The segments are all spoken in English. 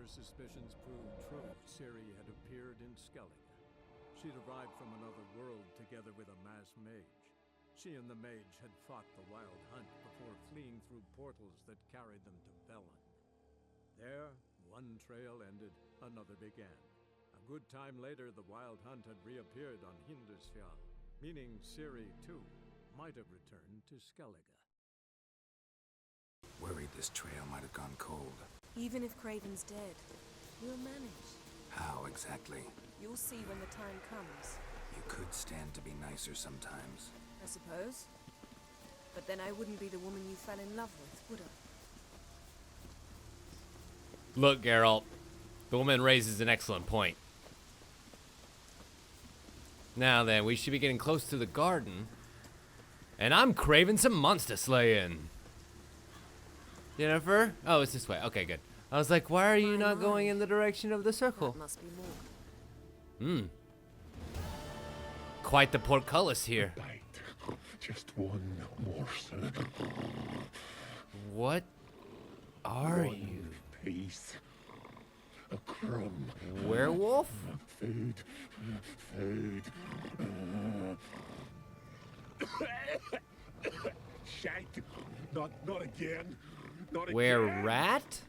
her suspicions proved true, Ciri had appeared in Skellige. She'd arrived from another world together with a masked mage. She and the mage had fought the Wild Hunt before fleeing through portals that carried them to Velen. There, one trail ended, another began. A good time later, the Wild Hunt had reappeared on Hindersfjall, meaning Ciri, too, might have returned to Skellige. Worried this trail might have gone cold. Even if Craven's dead, we'll manage. How exactly? You'll see when the time comes. You could stand to be nicer sometimes. I suppose. But then I wouldn't be the woman you fell in love with, would I? Look, Geralt. The woman raises an excellent point. Now then, we should be getting close to the garden. And I'm craving some monster slaying. Jennifer? Oh, it's this way. Okay, good. I was like, why are you not going in the direction of the circle? That must be more. Quite the portcullis here. Bite. Just one morsel. What are One you? piece. A crumb. Werewolf? Food. Food. Shite. Not again. Not again. Were-rat?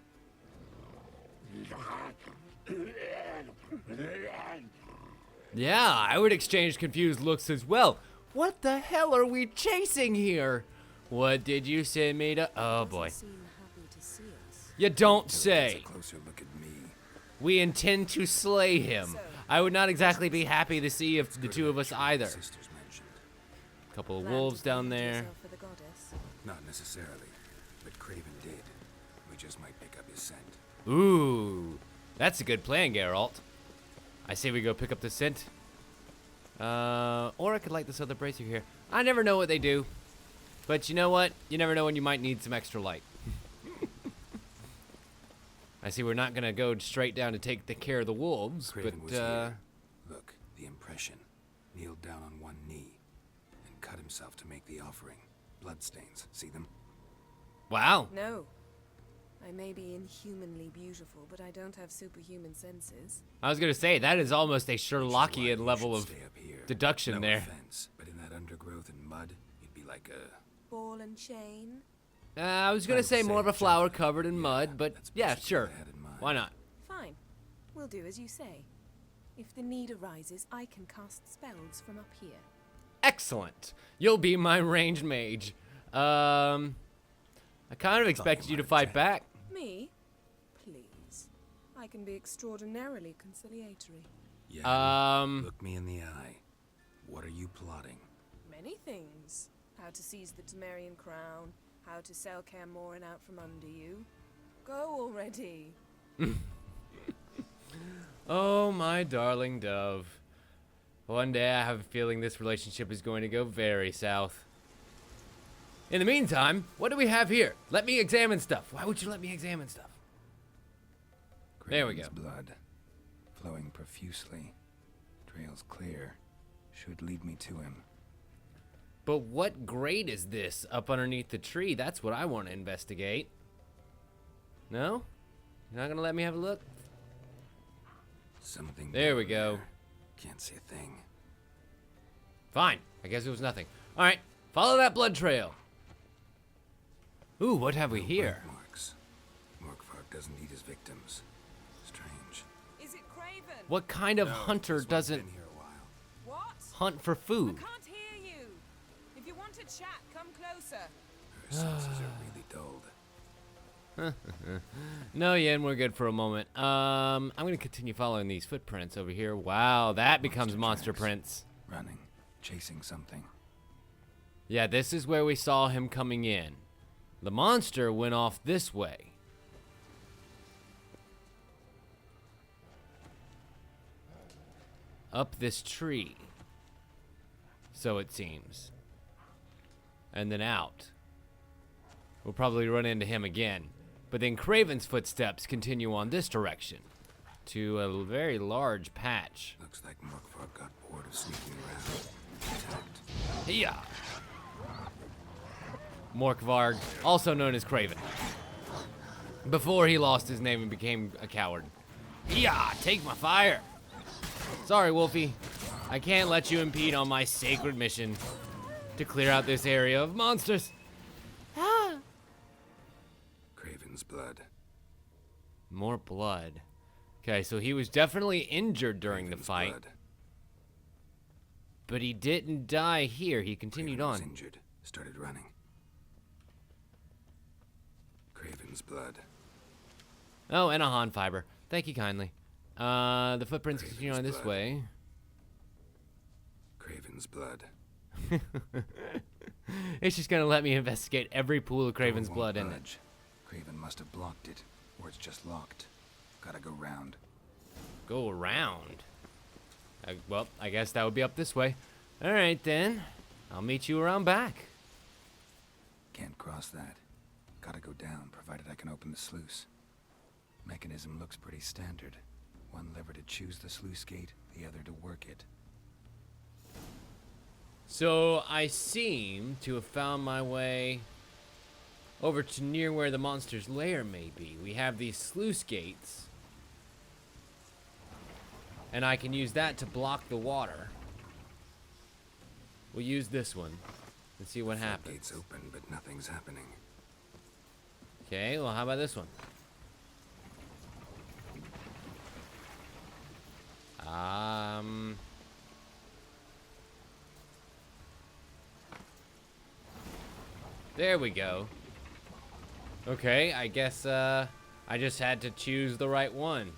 Yeah, I would exchange confused looks as well. What the hell are we chasing here? What did you send me to? Oh boy. Doesn't seem happy to see us. You don't Take say. a closer look at me. We intend to slay him. I would not exactly be happy to see if the two of us either. Sisters mentioned. Couple of Plan to wolves down defend there. yourself for the goddess. Not necessarily, but Craven did. We just might pick up his scent. Ooh, that's a good plan, Geralt. I say we go pick up the scent. Or I could light this other bracer here. I never know what they do. But you know what? You never know when you might need some extra light. I see we're not going to go straight down to take the care of the wolves, Craven was but, here. Look, the impression. Kneeled down on one knee and cut himself to make the offering. Bloodstains. See them? wow. No. I may be inhumanly beautiful, but I don't have superhuman senses. I was going to say, that is almost a Why Sherlockian you level should of stay up here. deduction No there. offense, but in that undergrowth and mud, you'd be like a... Ball and chain? I was going to say more of a flower covered in mud, but that's yeah, basically sure. what I had in mind. Why not? Fine. We'll do as you say. If the need arises, I can cast spells from up here. Excellent. You'll be my ranged mage. I kind of expected you to fight back. Me? Please. I can be extraordinarily conciliatory. Yeah, look me in the eye. What are you plotting? Many things. How to seize the Temerian crown, how to sell Kaer Morhen out from under you. Go already. Oh, my darling dove. One day I have a feeling this relationship is going to go very south. In the meantime, what do we have here? Let me examine stuff. Why would you let me examine stuff? There we Craven's go. blood, flowing profusely. Trail's clear. Should lead me to him. But what grade is this up underneath the tree? That's what I want to investigate. No? You're not going to let me have a look? Something. There we down go. there. Can't see a thing. Fine. I guess it was nothing. All right. Follow that blood trail. Ooh, what have we No here? bite marks. Morkvark doesn't eat his victims. Strange. Is it Craven? What kind of No, hunter this one's doesn't been here a while. What? hunt for I food? can't hear you. If you want to chat, come closer. Her senses are really dulled. No, Yen, we're good for a moment. I'm gonna continue following these footprints over here. Wow, that becomes monster tracks. prints. Running, chasing something. Yeah, this is where we saw him coming in. The monster went off this way. Up this tree. So it seems. And then out. We'll probably run into him again. But then Craven's footsteps continue on this direction. To a very large patch. Looks like Morkvark got bored of sneaking around. Attacked. Yeah. Morkvarg, also known as Craven. Before he lost his name and became a coward. Yeah, take my fire. Sorry, Wolfie. I can't let you impede on my sacred mission to clear out this area of monsters. Ah. Craven's blood. More blood. Okay, so he was definitely injured during the Craven's fight. blood. But he didn't die here. He continued Craven was on. injured. Started running. Craven's blood. Oh, and a Han fiber. Thank you kindly. The footprints continue on this blood. way. Craven's blood. It's just gonna let me investigate every pool of Craven's Door blood won't in it. budge. Craven must have blocked it, or it's just locked. Gotta go round. Go around. Well, I guess that would be up this way. All right, then. I'll meet you around back. Can't cross that. Gotta go down, provided I can open the sluice. Mechanism looks pretty standard. One lever to choose the sluice gate, the other to work it. So I seem to have found my way over to near where the monster's lair may be. We have these sluice gates. And I can use that to block the water. We'll use this one and see what happens. Gate's open, but nothing's happening. Okay, well, how about this one? There we go. Okay, I guess, I just had to choose the right one.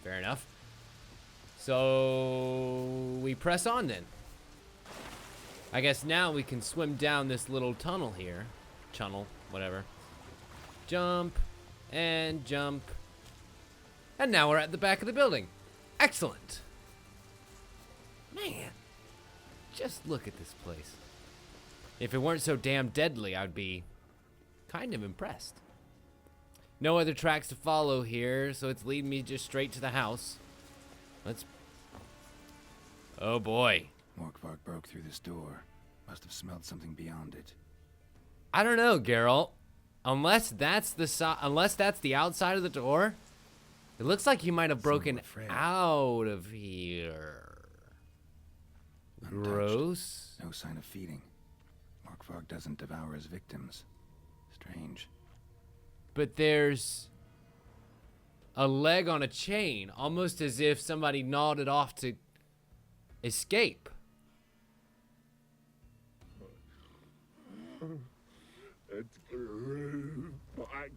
Fair enough. So, we press on then. I guess now we can swim down this little tunnel here. Tunnel, whatever. Jump, and jump. And now we're at the back of the building. Excellent. Man, just look at this place. If it weren't so damn deadly, I'd be kind of impressed. No other tracks to follow here, so it's leading me just straight to the house. Let's... Oh boy. Morkvark broke through this door. Must have smelled something beyond it. I don't know, Geralt. Unless that's the outside of the door, it looks like he might have broken frail. out of here. Untouched. Gross. No sign of feeding. Morkvark doesn't devour his victims. Strange. But there's a leg on a chain, almost as if somebody gnawed it off to escape. It grew back.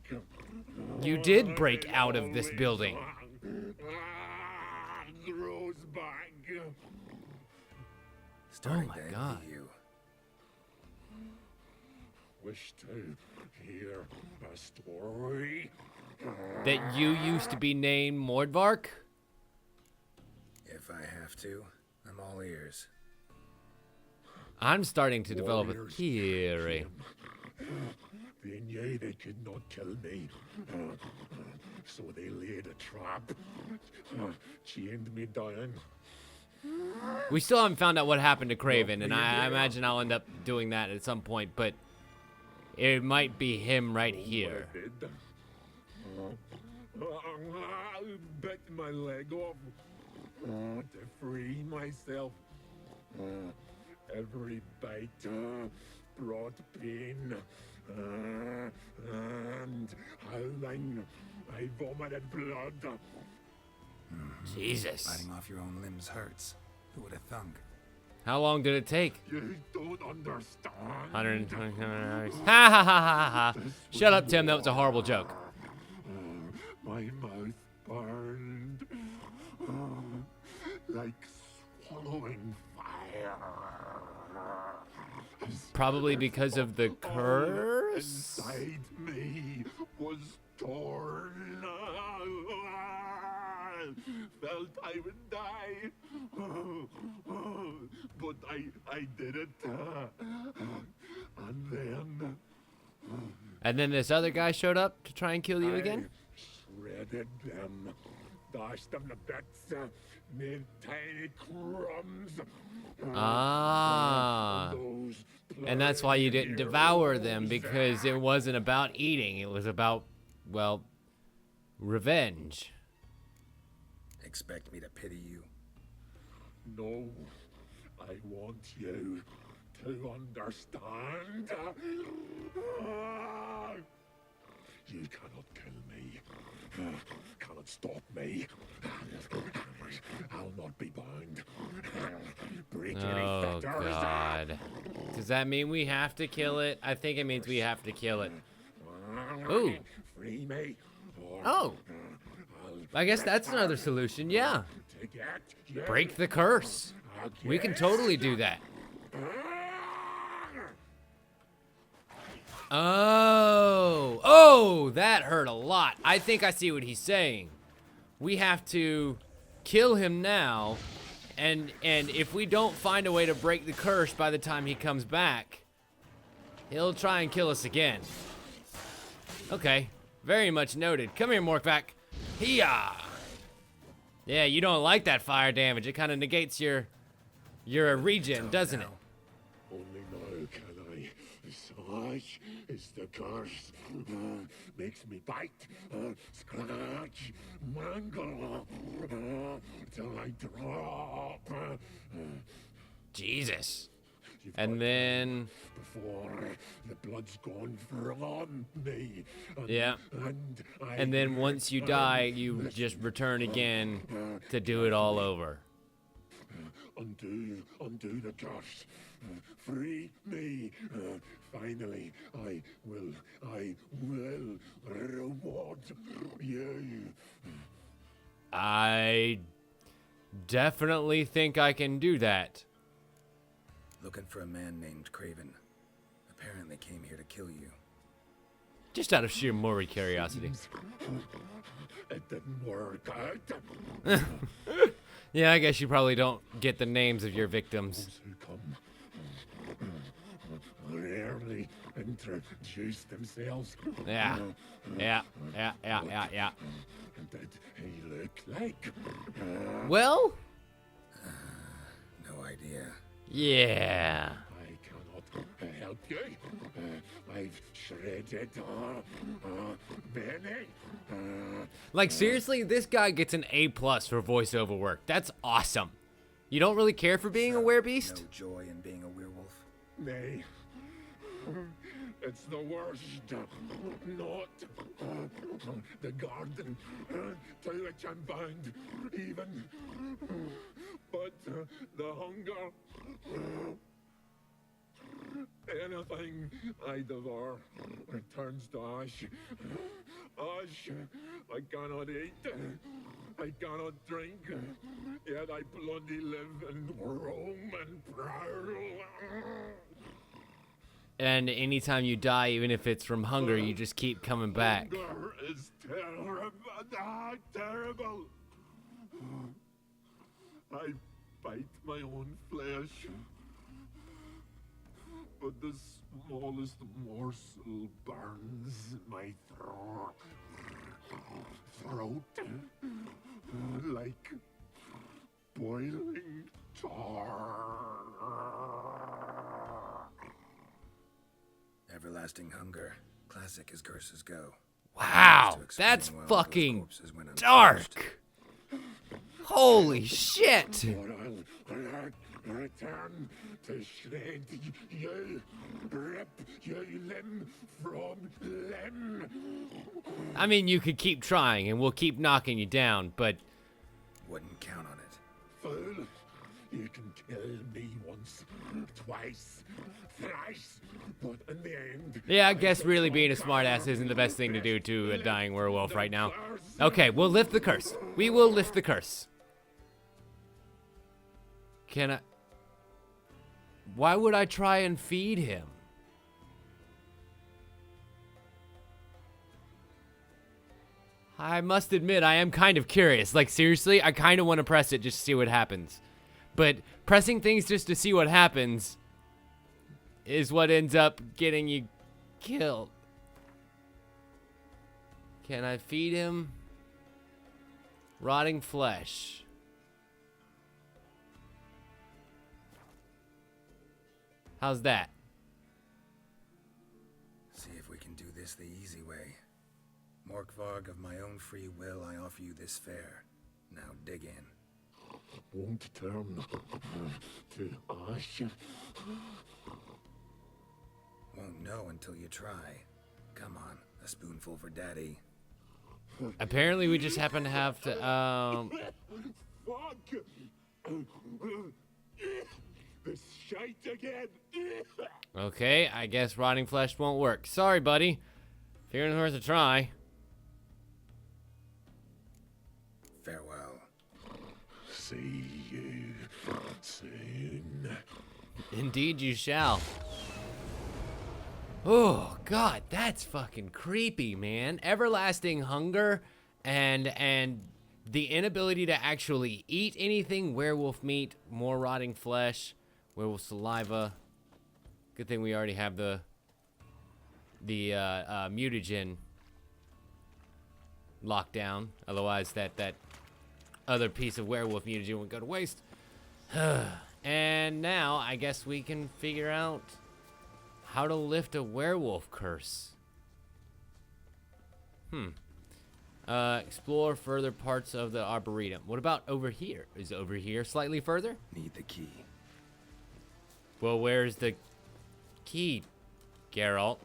You did break out of this building. Grows back. Starting my to envy God. you. Wish to hear a story. That you used to be named Mordvark? If I have to, I'm all ears. I'm starting to develop a Warriors theory. They knew they could not kill me, so they laid a trap, chained me down. We still haven't found out what happened to Craven, and I imagine I'll end up doing that at some point, but it might be him right here. I bit my leg off to free myself. Every bite brought pain, and howling, I vomited blood. Jesus. Biting off your own limbs hurts. Who would have thunk? How long did it take? You don't understand. 127 hours. Ha ha ha ha ha. Shut up, Tim. That was a horrible joke. My mouth burned like swallowing fire. Probably because of the All curse? inside me was torn. Felt I would die, but I did it. And then And then this other guy showed up to try and kill you again? I shredded them, dashed them to bits, made tiny crumbs. Ah. And that's why you didn't devour them, heroes. because it wasn't about eating. It was about well, revenge. Expect me to pity you? No, I want you to understand. You cannot kill me. Cannot stop me. I'll not be bound. Break any Oh, fetters. God. Does that mean we have to kill it? I think it means we have to kill it. Ooh. Free me. Or Oh. I guess that's another solution, yeah. Break the curse. We can totally do that. Oh. Oh, that hurt a lot. I think I see what he's saying. We have to kill him now, and if we don't find a way to break the curse by the time he comes back, he'll try and kill us again. Okay. Very much noted. Come here, Morkvac. Hiya! Yeah, you don't like that fire damage. It kind of negates your regen, doesn't it? Only now can I. Such is the curse. Makes me bite, scratch, mangle, till I drop. Jesus. You've And got then... before the blood's gone from me. Yeah. And then once you die, you just return again to do it all over. Undo the curse. Free me. Finally, I will reward you. I definitely think I can do that. Looking for a man named Craven. Apparently came here to kill you. Just out of sheer moral curiosity. It didn't work out. Yeah, I guess you probably don't get the names of your victims. Those who come rarely introduce themselves. Yeah. Yeah. Did he look like? Well? No idea. Yeah. I cannot help you. I've shredded many. Like, seriously, this guy gets an A+ for voiceover work. That's awesome. You don't really care for being a werebeast? No joy in being a werewolf. Nay. It's the worst. Not the garden to which I'm bound, even. But the hunger. Anything I devour returns to ash. Ash I cannot eat. I cannot drink. Yet I bloody live and roam and prowl. And anytime you die, even if it's from hunger, you just keep coming back. Hunger is terrible. I bite my own flesh. But the smallest morsel burns in my throat like boiling tar. Everlasting hunger. Classic as curses go. Wow, To explain that's why all those fucking corpses went untouched. dark. Holy shit. But I'll return to shred you, rip you limb from limb. I mean, you could keep trying and we'll keep knocking you down, but Wouldn't count on it. Fool, you can kill me once, twice, thrice, but in the end... yeah, I guess really being a smartass isn't the best thing to do to a dying werewolf right now. Okay, we'll lift the curse. We will lift the curse. Can I... Why would I try and feed him? I must admit, I am kind of curious. Like, seriously, I kind of want to press it just to see what happens. But pressing things just to see what happens is what ends up getting you killed. Can I feed him rotting flesh? How's that? See if we can do this the easy way. Morkvarg, of my own free will, I offer you this fare. Now dig in. Won't turn to ash. Won't know until you try. Come on, a spoonful for Daddy. Apparently, we just happen to have to, Fuck! This shite again! Okay, I guess rotting flesh won't work. Sorry, buddy. Figuring it's worth a try. Farewell. See you soon. Indeed you shall. Oh, God, that's fucking creepy, man. Everlasting hunger and the inability to actually eat anything. Werewolf meat, more rotting flesh, werewolf saliva. Good thing we already have the mutagen locked down. Otherwise, that other piece of werewolf mutagen would go to waste. And now, I guess we can figure out how to lift a werewolf curse. Explore further parts of the Arboretum. What about over here? Is over here slightly further? Need the key. Well, where's the key, Geralt?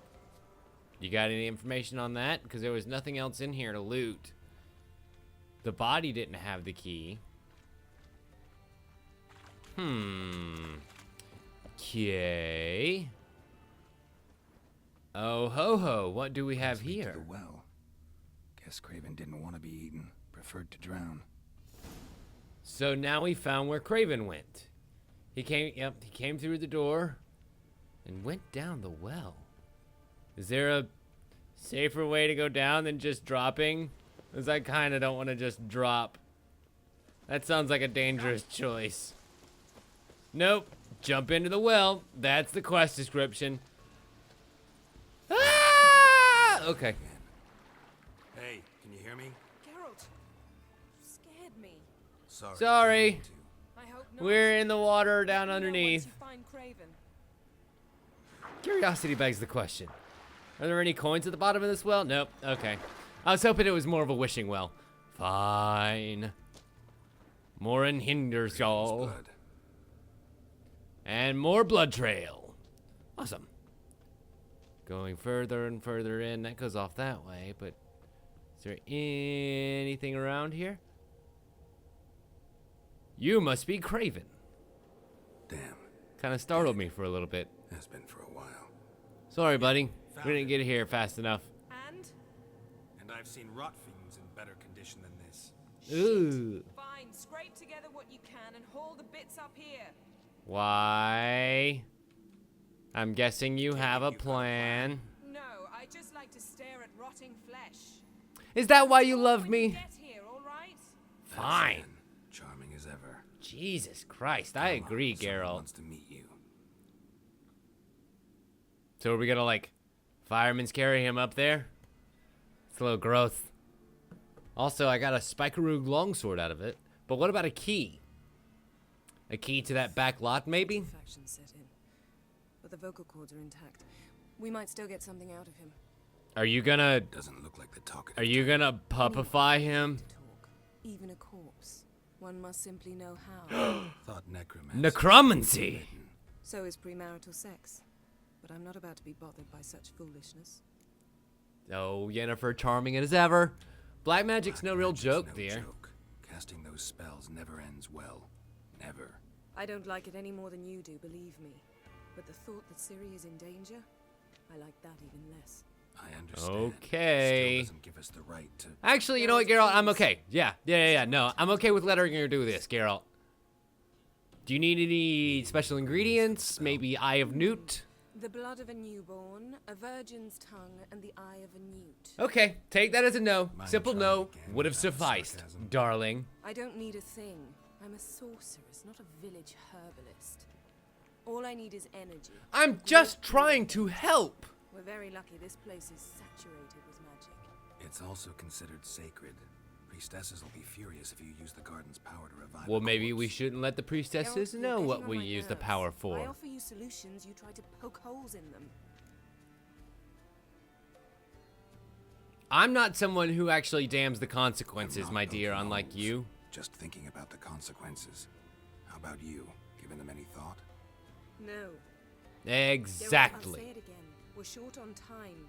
You got any information on that? Because there was nothing else in here to loot. The body didn't have the key. Okay. Oh ho ho, what do we have Let's lead to here? the well. Guess Craven didn't want to be eaten. Preferred to drown. So now we found where Craven went. He came through the door and went down the well. Is there a safer way to go down than just dropping? Because I kind of don't want to just drop. That sounds like a dangerous choice. Nope. Jump into the well. That's the quest description. Ah! Okay. Hey, can you hear me? Geralt, you scared me. Sorry. didn't mean to. I hope not. We're in the water down Let me know underneath. once you find Craven. Curiosity begs the question. Are there any coins at the bottom of this well? Nope. Okay. I was hoping it was more of a wishing well. Fine. More in Hindersall. Blood. And more blood trail. Awesome. Going further and further in. That goes off that way, but is there anything around here? You must be Craven. Damn. Kind of startled me for a little bit. Has been for a while. Sorry, buddy. We didn't get here fast enough. And? And I've seen rot fiends in better condition than this. Ooh. Fine, scrape together what you can and haul the bits up here. Why? I'm guessing you have a plan. No, I just like to stare at rotting flesh. Is that why you love When me? you get here, all right? Fine. Fan, charming as ever. Jesus Christ, I Come on, agree, someone Geralt. wants to meet you. So are we gonna, like, fireman's carry him up there? It's a little gross. Also, I got a Spikeroo longsword out of it. But what about a key? A key to that back lot, maybe? Faction set in, but the vocal cords are intact. We might still get something out of him. Are you gonna... Doesn't look like the talkative. Are you gonna puppify him? To talk, even a corpse. One must simply know how. Thought necromancy. Necromancy! So is premarital sex. But I'm not about to be bothered by such foolishness. Oh, Yennefer charming as ever. Black magic's no real Magic's joke, no dear. joke. Casting those spells never ends well. Never. I don't like it any more than you do, believe me. But the thought that Ciri is in danger, I like that even less. I understand. Okay. Still doesn't give us the right to. Actually, you know what, Geralt? I'm okay. Yeah. No, I'm okay with letting her do this, Geralt. Do you need any special ingredients? Maybe Eye of Newt? The blood of a newborn, a virgin's tongue, and the eye of a newt. Okay, take that as a no. Mind Simple trying no again would have without sufficed, sarcasm? darling. I don't need a thing. I'm a sorceress, not a village herbalist. All I need is energy. I'm just trying to help. We're very lucky this place is saturated with magic. It's also considered sacred. Priestesses will be furious if you use the garden's power to revive. Well, a maybe we corpse. shouldn't let the priestesses Geralt, you're know getting what on we my use the nerves. power I for. offer you solutions, you try to poke holes in them. I'm not someone who actually damns the consequences, my dear, unlike you. Just thinking about the consequences. How about you? Given them any thought? No. Exactly. I'll say it again. We're short on time.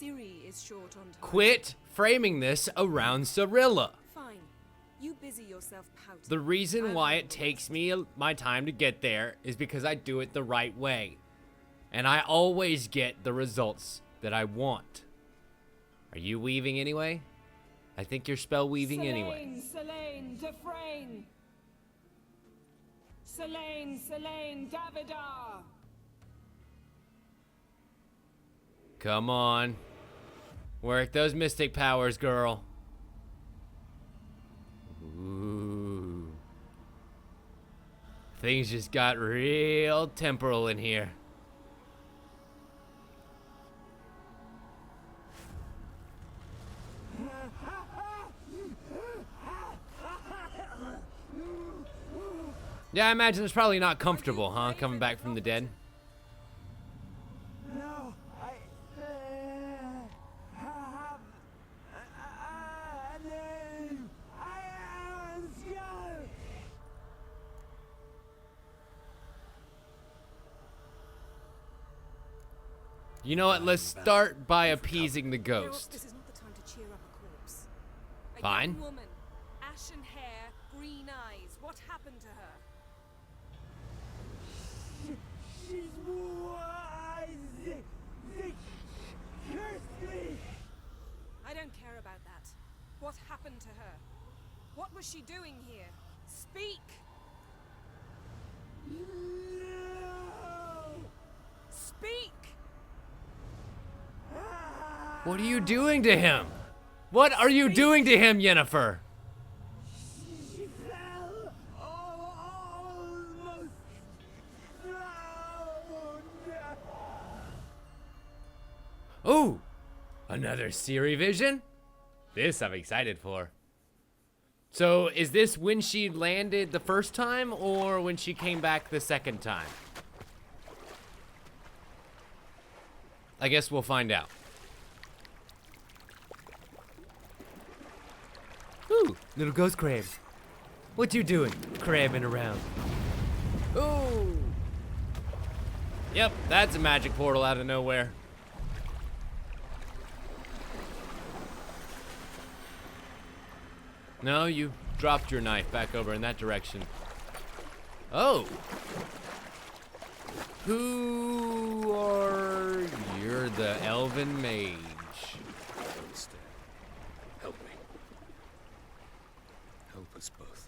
Ciri is short on time. Quit framing this around Cirilla. Fine. You busy yourself pouting. The reason I'll why handle it the takes rest. me my time to get there is because I do it the right way. And I always get the results that I want. Are you weaving anyway? I think you're spell weaving anyway. Selene, Defrain. Selene, Davidar. Come on. Work those mystic powers, girl. Ooh. Things just got real temporal in here. Yeah, I imagine it's probably not comfortable, huh? Coming back from the dead. No, I am scared. You know what? Let's start by appeasing the You know what? ghost. This is not the time to cheer up a corpse. A Fine. young woman, ashen hair, green eyes. What happened to her? She's wise. They cursed me. I don't care about that. What happened to her? What was she doing here? Speak! No. Speak! What are you doing to him? What are you doing to him, Yennefer? She fell. Almost drowned. Ooh, another Ciri vision? This I'm excited for. So, is this when she landed the first time or when she came back the second time? I guess we'll find out. Ooh, little ghost crab. What you doing, crabbing around? Ooh. Yep, that's a magic portal out of nowhere. No, you dropped your knife back over in that direction. Oh. Who are... You're the elven mage. Don't stay. Help me. Help us both.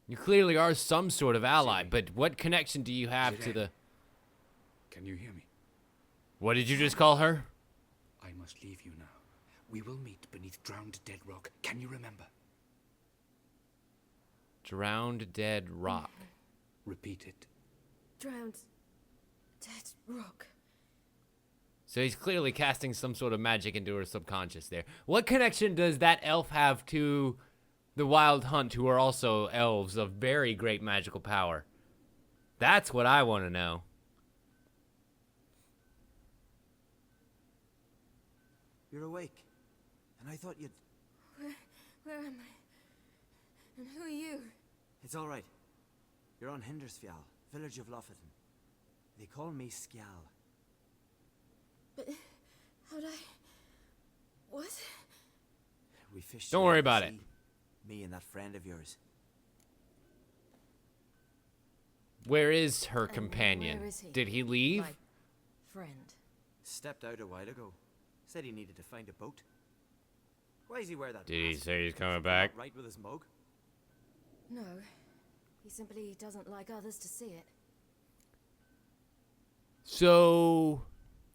You clearly are some sort of ally, but what connection do you have to the... Can you hear me? What did you just call her? I must leave you now. We will meet beneath drowned dead rock. Can you remember? Drowned dead rock. Repeat it. Drowned. Dead rock. So he's clearly casting some sort of magic into her subconscious there. What connection does that elf have to the Wild Hunt, who are also elves of very great magical power? That's what I want to know. You're awake. And I thought you'd... Where am I? And who are you? It's all right. You're on Hindersfjall, village of Lofoten. They call me Skjal. But how'd I... What? We fished... Don't you worry out the about it. sea. Me and that friend of yours. Where is her And companion? where is he? Did he leave? My friend. Stepped out a while ago. Said he needed to find a boat. Why does he wear that Did he mask? say he's coming Not back? right with his mug? No. He simply doesn't like others to see it. So,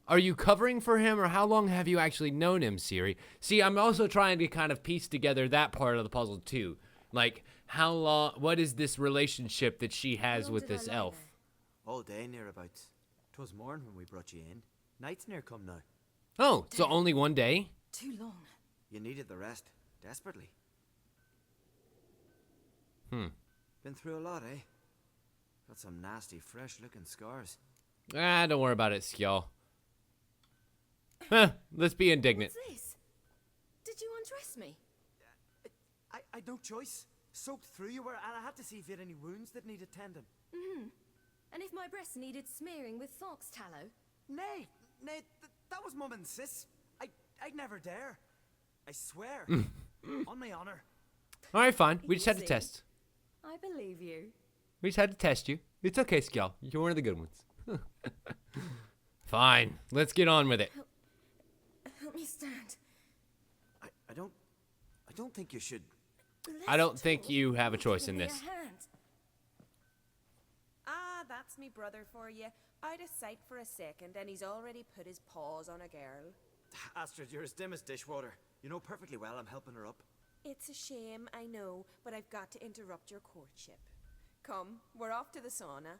are you covering for him, or how long have you actually known him, Ciri? See, I'm also trying to kind of piece together that part of the puzzle, too. Like, how long, what is this relationship that she has How long with did I this lie elf? there? All day nearabouts. 'Twas morn when we brought you in. Night's near come now. Oh, so only one day? Too long. You needed the rest. Desperately. Been through a lot, eh? Got some nasty, fresh-looking scars. Ah, don't worry about it, Skjall. Let's be indignant. What's this? Did you undress me? I'd no choice. Soaked through you were, and I had to see if you had any wounds that needed tending. And if my breasts needed smearing with fox tallow? Nay, that was Mum and Sis. I'd never dare. I swear. On my honor. All right, fine. We just had to Easy. test. I believe you. We just had to test you. It's okay, Skel. You're one of the good ones. Fine. Let's get on with it. Help me stand. I don't think you should. I don't think you have a choice in this. Ah, that's me brother for you. Out of sight for a second, and he's already put his paws on a girl. Astrid, you're as dim as dishwater. You know perfectly well I'm helping her up. It's a shame, I know, but I've got to interrupt your courtship. Come, we're off to the sauna.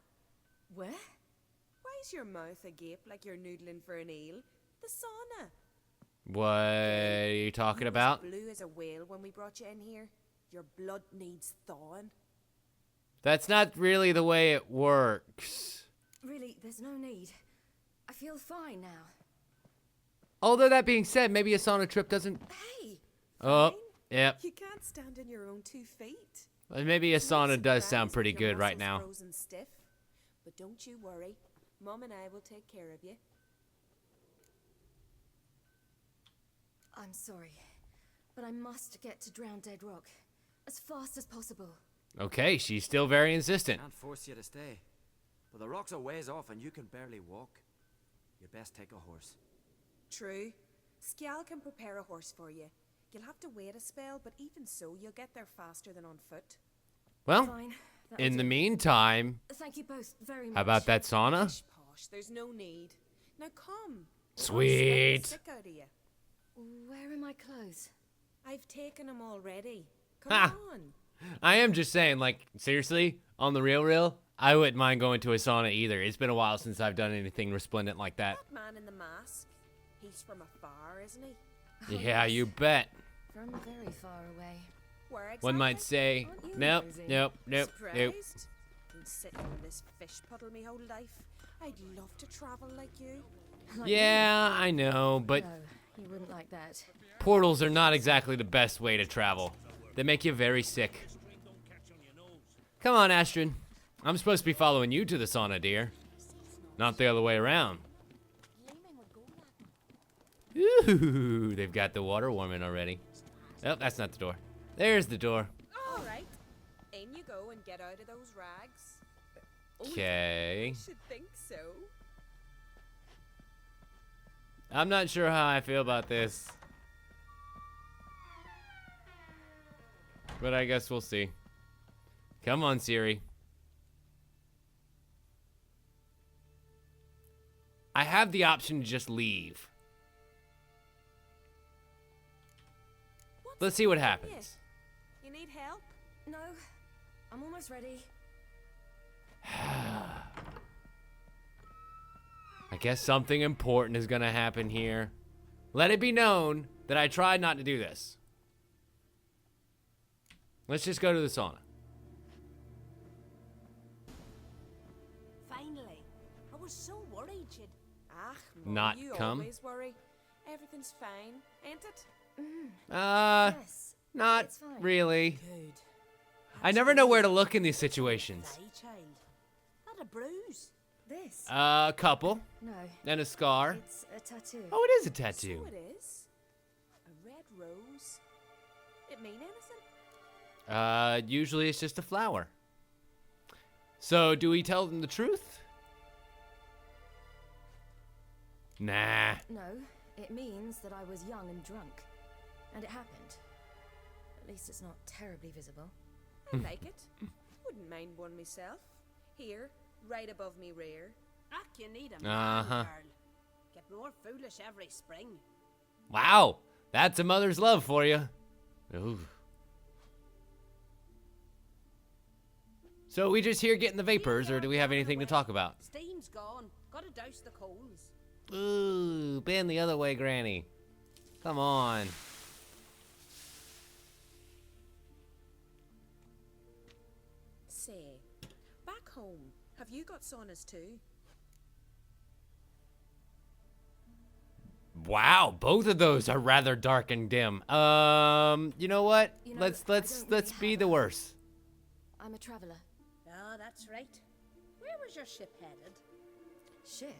Where? Why's your mouth agape like you're noodling for an eel? The sauna. What are you talking about? You was blue as a whale when we brought you in here. Your blood needs thawing. That's not really the way it works. Really, there's no need. I feel fine now. Although that being said, maybe a sauna trip doesn't... Hey! Oh, fine. yep. You can't stand on your own 2 feet. Maybe a sauna does sound pretty Your good right muscles now. frozen stiff. But don't you worry. Mum and I will take care of you. I'm sorry, but I must get to Drowned Dead Rock as fast as possible. Okay, she's still very insistent. Can't force you to stay. But the rocks are ways off and you can barely walk. You'd best take a horse. True. Skjal can prepare a horse for you. You'll have to wait a spell, but even so, you'll get there faster than on foot. Well, Fine. in the meantime, Thank you both very much. how about that sauna? Pish posh, there's no need. Now come. Sweet. I'll sweat the sick out of you. Where are my clothes? I've taken them already. Come Ha! on. I am just saying, like, seriously, on the real, I wouldn't mind going to a sauna either. It's been a while since I've done anything resplendent like that. That man in the mask. He's from afar, isn't he? Yeah, you bet. From very far away. Where exactly? One might say, Aren't you nope, nosy? nope, nope, nope. Surprised? Been sitting in this fish puddle me whole life. I'd love to travel like you. Yeah, I know, but No, you wouldn't like that. portals are not exactly the best way to travel. They make you very sick. Come on, Astrid. I'm supposed to be following you to the sauna, dear. Not the other way around. Ooh, they've got the water warming already. Oh, that's not the door. There's the door. All right. In you go and get out of those rags. Okay. I should think so. I'm not sure how I feel about this. But I guess we'll see. Come on, Ciri. I have the option to just leave. Let's see what happens. You need help? No. I'm almost ready. I guess something important is gonna happen here. Let it be known that I tried not to do this. Let's just go to the sauna. Finally. I was so worried you'd... Ah, Not you come? always worry. Everything's fine, ain't it? Yes, not it's fine. really. Good. I never know where to look in these situations. Child. Not a bruise. This? A couple No. and a scar. It's a tattoo. Oh, it is a tattoo. So it is. A red rose. It mean anything? Usually it's just a flower. So, do we tell them the truth? Nah. No, it means that I was young and drunk. And it happened. At least it's not terribly visible. I like it. Wouldn't mind one myself. Here, right above me rear. Ach, you need a man, Uh-huh. girl. Get more foolish every spring. Wow, that's a mother's love for you. Ooh. So we just here getting the vapors, or do we have anything to talk about? Steam's gone. Gotta douse the coals. Ooh, bend the other way, Granny. Come on. Say, back home, have you got saunas too? Wow, both of those are rather dark and dim. You know what? You know, let's I don't really be have the a- worst. I'm a traveler. Oh, that's right. Where was your ship headed? Ship?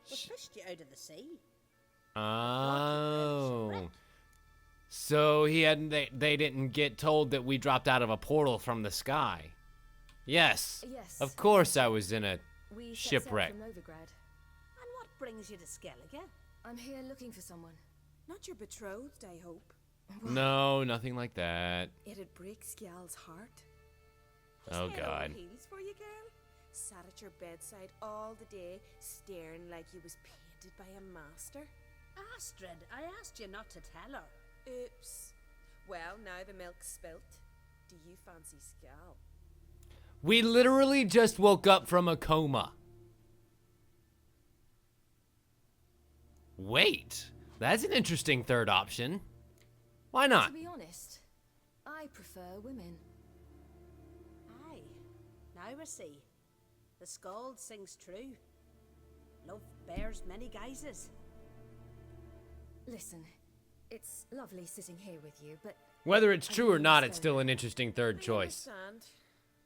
We fished you out of the sea. Oh. So they didn't get told that we dropped out of a portal from the sky. Yes. Yes. Of course I was in a We set sail shipwreck. from Novigrad. And what brings you to Skellige? I'm here looking for someone. Not your betrothed, I hope. No, nothing like that. It'd break Skjald's heart. Oh Head over god. heels for you, girl. Sat at your bedside all the day, staring like you was painted by a master. Astrid, I asked you not to tell her. Oops. Well, now the milk's spilt. Do you fancy Skjald? We literally just woke up from a coma. Wait, that's an interesting third option. Why not? To be honest, I prefer women. Aye. Now we see. The skald sings true. Love bears many guises. Listen, it's lovely sitting here with you, but Whether it's I true or don't not, it's understand. still an interesting third I choice. understand.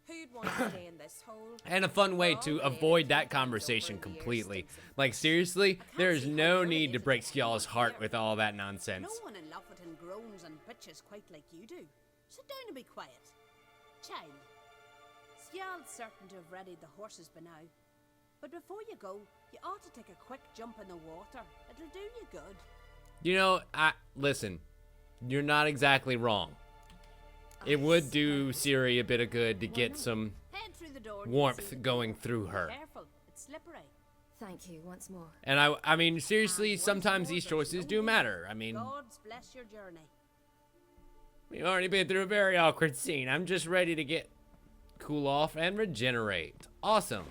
Who'd want to stay in this hole? And a fun way We're to already avoid that in over conversation the years, completely. sticks and Like, seriously, there is see how no good it need to is break if Skjald's anyone heart here- with all that No nonsense. one in Leftwich groans and bitches quite like you do. Sit down and be quiet. Child, Skjald's certain to have readied the horses by now. But before you go, you ought to take a quick jump in the water. It'll do you good. You know, listen, you're not exactly wrong. It would do Ciri a bit of good to get some Head through the door. and warmth you'll see the going door. through her. Careful, it's slippery. thank you once more. And I mean, seriously, And once sometimes more, these there's choices no do need. matter. I mean, God's bless your journey. we've already been through a very awkward scene. I'm just ready to get cool off and regenerate. Awesome.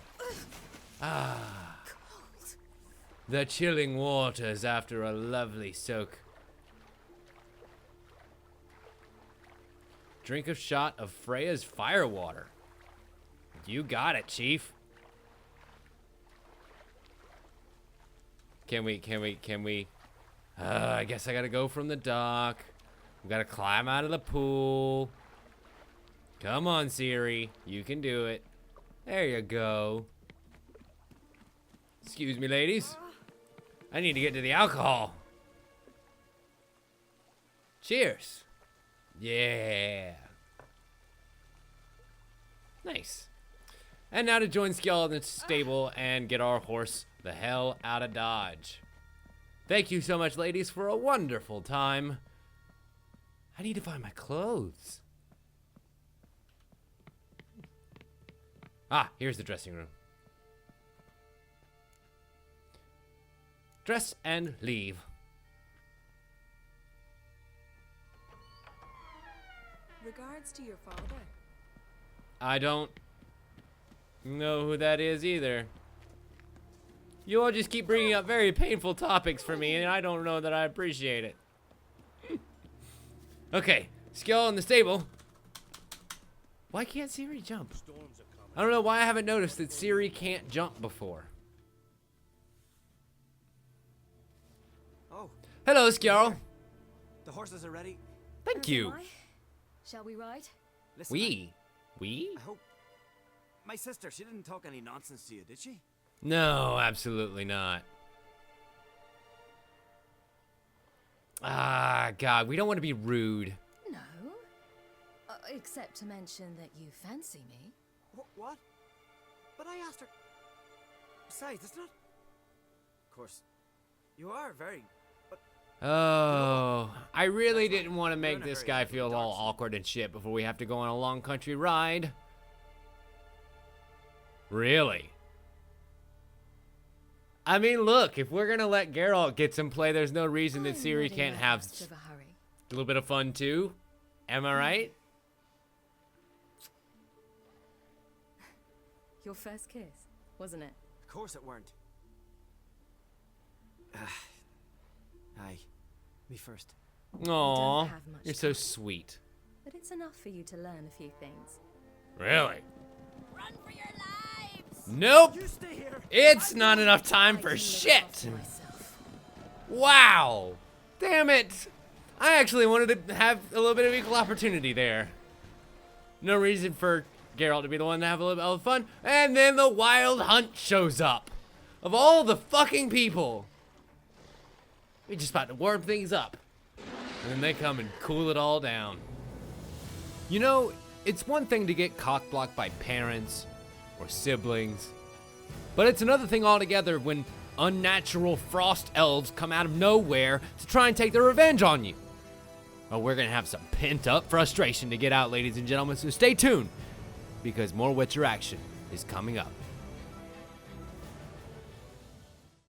Ah. The chilling waters after a lovely soak. Drink a shot of Freya's firewater. You got it, Chief. Can we? I guess I gotta go from the dock. We gotta climb out of the pool. Come on, Ciri. You can do it. There you go. Excuse me, ladies. I need to get to the alcohol. Cheers. Yeah. Nice. And now to join Skjald in the stable and get our horse the hell out of Dodge. Thank you so much, ladies, for a wonderful time. I need to find my clothes. Ah, here's the dressing room. Dress and leave. Regards to your father. I don't know who that is either. You all just keep bringing up very painful topics for me, and I don't know that I appreciate it. Okay, Skjald in the stable. Why can't Ciri jump? I don't know why I haven't noticed that Ciri can't jump before. Oh, Hello, Skjald. the horses are ready. Thank As you. am I. Shall we ride? Listen, We? I hope. My sister, she didn't talk any nonsense to you, did she? No, absolutely not. Ah, God, we don't want to be rude. No. Except to mention that you fancy me. What? But I asked her. Besides, it's not. Of course, you are very. But Oh, I really That's fine. didn't want to We're make in a this hurry. guy It'll be feel dark all soon. awkward and shit before we have to go on a long country ride. Really? I mean, look, if we're gonna let Geralt get some play, there's no reason that I'm Ciri not in can't that have much of a hurry. a little bit of fun too. Am I right? Your first kiss, wasn't it? of course it weren't. Aye, me first. Aw, have much you're so time. sweet. But it's enough for you to learn a few things. Really? Run for your lives! Nope. You stay here. It's not enough time I for can look shit. after myself. Wow! Damn it! I actually wanted to have a little bit of equal opportunity there. No reason for Geralt to be the one to have a little bit of fun. And then the Wild Hunt shows up. Of all the fucking people. We're just about to warm things up. And then they come and cool it all down. You know, it's one thing to get cock-blocked by parents or siblings. But it's another thing altogether when unnatural frost elves come out of nowhere to try and take their revenge on you. Oh, we're gonna have some pent-up frustration to get out, ladies and gentlemen, so stay tuned, because more Witcher action is coming up.